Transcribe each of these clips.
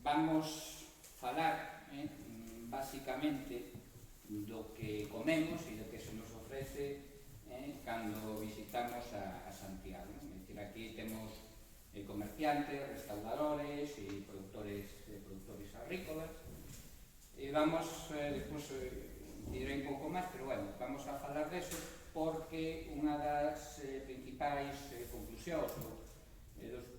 Vamos falar basicamente do que comemos e do que se nos ofrece cando visitamos a Santiago. É dicir, aquí temos comerciantes, restauradores e produtores agrícolas. E vamos, despois direi un pouco máis, pero bueno, vamos a falar deso porque unha das principais conclusións dos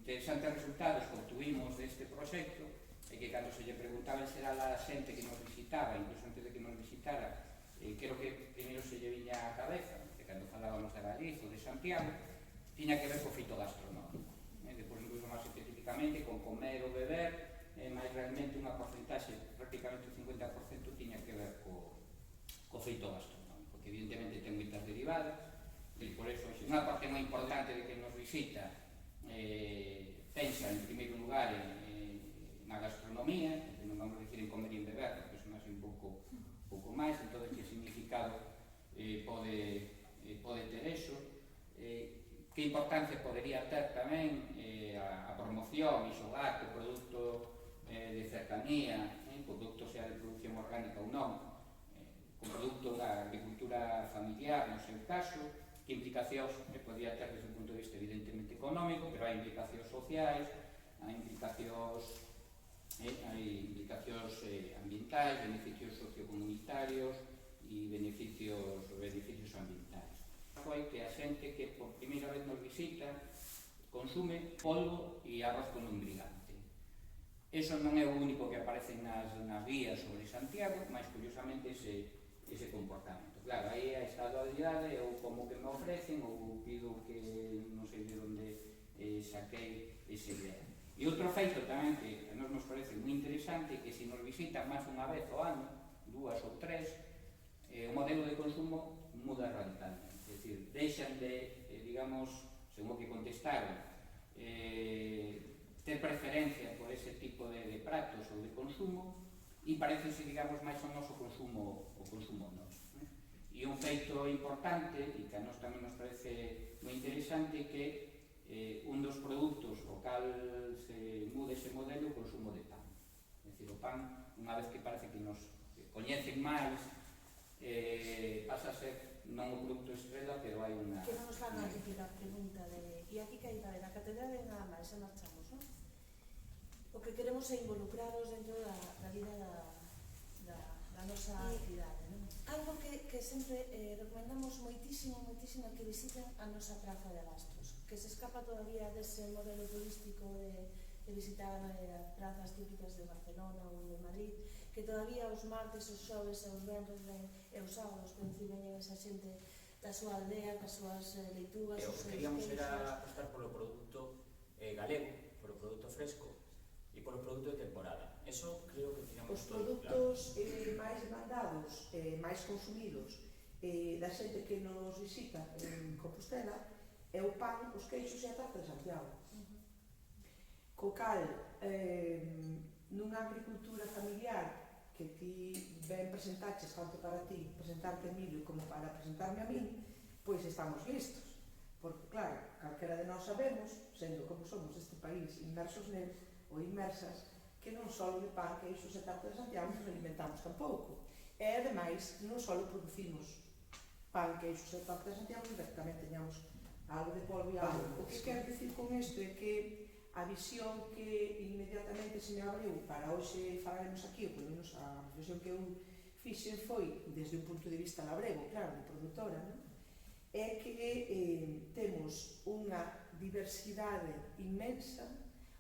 interesantes resultados que obtuvimos deste proxecto é que cando se lle preguntaba en xeral a xente que nos visitaba, incluso antes de que nos visitara, creo que primeiro se lle viña á cabeza, que cando falábamos de Galicia ou de Santiago, tiña que ver co feito gastronómico. Depois, incluso máis especificamente, con comer ou beber, máis realmente unha porcentaxe, prácticamente o 50% tiña que ver co feito gastronómico, que evidentemente ten moitas derivadas, e por eso unha parte moi importante de que nos visita pensa en primeiro lugar na gastronomía, que non vamos a dicir en comer e en beber, porque son así un pouco máis, entón que significado pode ter eso, que importancia podería ter tamén a promoción e xogar co produto de cercanía, produto sea de producción orgánica ou non, con produto da agricultura familiar no seu caso, que implicacións podría ter desde un punto de vista evidentemente económico, pero hai implicacións sociais, hai implicacións ambientais, beneficios sociocomunitarios e beneficios ambientais. Foi que a xente que por primeira vez nos visita consume polvo e arroz con lumbrigante. Eso non é o único que aparece nas guías sobre Santiago, mas curiosamente ese comportamento. Claro, aí a estadualidade ou como que me ofrecen ou pido que non sei de onde saquei esa idea. E outro feito tamén que a nos parece moi interesante é que se nos visitan máis unha vez ao ano, dúas ou tres, o modelo de consumo muda radicalmente. É dicir, deixan de, digamos, según o que contestaron, ter preferencia por ese tipo de pratos ou de consumo e parecense, digamos, máis ao noso consumo noso. E un feito importante, e que a nos tamén nos parece moi interesante, que un dos produtos o cal se mude ese modelo o consumo de pan. É dicir, o pan, unha vez que parece que nos coñecen máis, pasa a ser non o produto estrela, pero hai unha... Que non nos van a típica pregunta de e aquí que hai para ver a catedral e nada máis, e marchamos, non? O que queremos é involucraros dentro da vida da nosa cidade, non? Algo que sempre recomendamos moitísimo que visiten a nosa praza de Bastos, que se escapa todavía dese modelo turístico de visitar as prazas típicas de Barcelona ou de Madrid, que todavía os martes, os xoves e os venres e os sábados coinciden esa xente da súa aldea, das súas leitugas, os seus queríamos queixos. era apostar polo produto galego, polo produto fresco e polo produto de temporada. Eso creo que tiramos os produtos máis demandados, máis consumidos da xente que nos visita en Compostela é o pan, os queixos e a tarta de Santiago. Co cal, nunha agricultura familiar que ti ben presentaches tanto para ti, presentarte a Emilio como para presentarme a min, pois estamos listos. Porque, claro, calquera de nós sabemos, sendo como somos deste país inmersos nel, ou inmersas, que non só de pan, queixos e tarta de Santiago nos alimentamos tampouco. E, ademais, non só producimos pan, queixos e tarta de Santiago, mas tamén teñamos algo de polvo e algo. O que quero dicir con isto é que a visión que inmediatamente se me abriu para hoxe falaremos aquí, ou pelo menos a reflexión que eu fixen foi desde un punto de vista labrego, claro, de produtora, non? É que temos unha diversidade inmensa,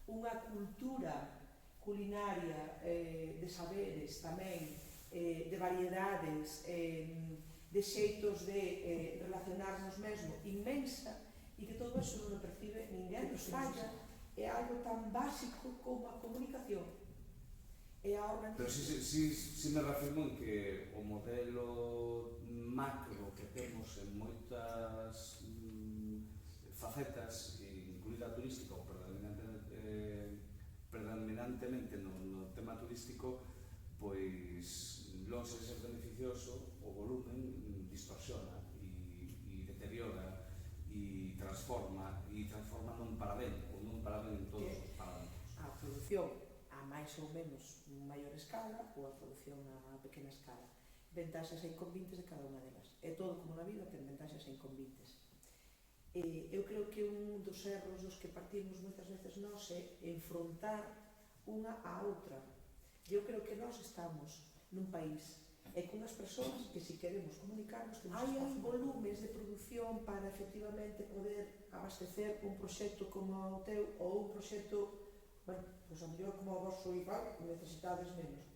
unha cultura culinaria de saberes tamén, de variedades, de xeitos de relacionarnos mesmo inmensa, e que todo eso non o percibe ninguén nos falla. É algo tan básico como a comunicación e a organización. Pero si me reafirmo en que o modelo macro que temos en moitas facetas, incluída a turística, ou predominantemente no tema turístico, pois longe de ser beneficioso, o volumen distorsiona e deteriora e transforma non para ben, ou non para ben en todos os parámetros. A produción, a máis ou menos maior escala ou a produción a pequena escala. Ventaxas e inconvenientes de cada unha delas. É todo como na vida, ten ventaxas e inconvenientes. Eu creo que un dos erros dos que partimos moitas veces nós é enfrontar unha á outra. Eu creo que nós estamos nun país e cunhas persoas que se queremos comunicarnos hai volumes de produción para efectivamente poder abastecer un proxecto como o teu ou un proxecto, bueno, pois a mellor como o vosso igual, necesitades menos.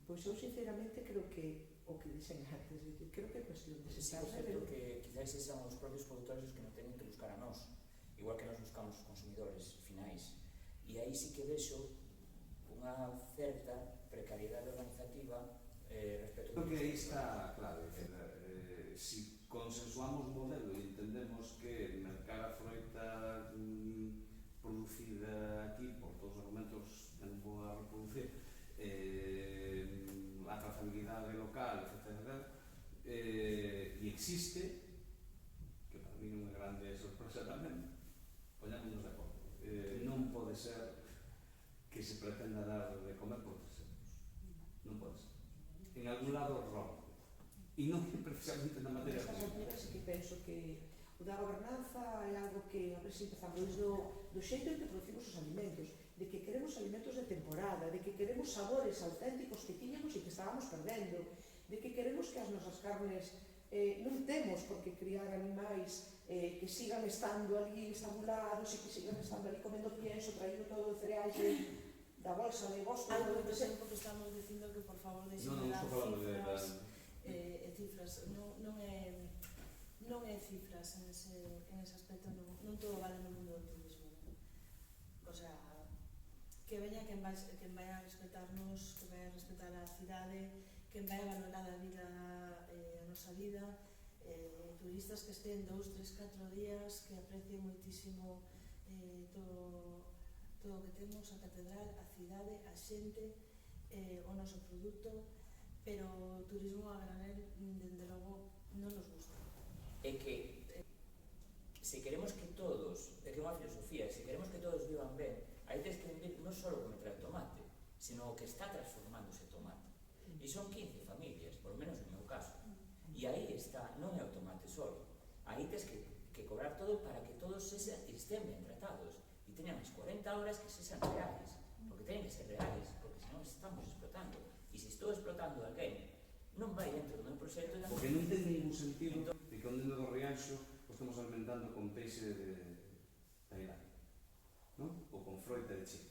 Pois eu sinceramente creo que o que dixen antes, creo que é cuestión de Sí, por certo que quizás sean os propios produtores os que nos teñen que buscar a nós, igual que nos buscamos os consumidores finais. E aí sí que vexo unha certa precariedade organizativa respecto Creo que aí está a clave. Si consensuamos o modelo e entendemos que mercar a froita producida aquí por todos os argumentos que non vou a reproducir, a trazabilidade local, etc., e existe, que para mí é unha grande sorpresa tamén, poñámonos de acordo. Non pode ser que se pretenda dar de comer por 3 euros. Non pode ser. En algún lado rompe. E non é precisamente na materia de alturas sí que penso que o da gobernanza é algo que a ver se empezamos do xeito en que producimos os alimentos, de que queremos alimentos de temporada, de que queremos sabores auténticos que tiñamos e que estábamos perdendo, de que queremos que as nosas carnes non temos por que criar animais que sigan estando ali estabulados e que sigan estando ali comendo pienso, traído todo de cereais da bolsa de Boston. Algo que sempre que estamos dicindo que por favor deixen de dar cifras, non é cifras en ese aspecto, non todo vale no mundo do turismo. O sea, que veña quen vai a respetarnos, que vai a respetar a cidade, quen vai a valorar a vida, a nosa vida, turistas que estén 2, 3, 4 días, que aprecien moitísimo todo o que temos, a catedral, a cidade, a xente, o noso produto, pero o turismo a granel, dende logo, non nos gusta. É que se queremos que todos, é que é unha filosofía, se queremos que todos vivan ben, aí tens que vivir non só o que me trae o tomate, sino o que está transformando ese tomate. E son 15 familias, por lo menos no meu caso. E aí está, non é o tomate solo. Aí tens que cobrar todo para que todos estén ben tratados e teñan as 40 horas que sexan reales, porque teñen que ser reales, porque senón estamos explotando. E se estou explotando a alguén, non vai dentro do meu proxecto. Porque non ten ningún sentido de que onde do Rianxo o estamos alimentando con peixe de Tailandia, non? Ou con froita de Chile.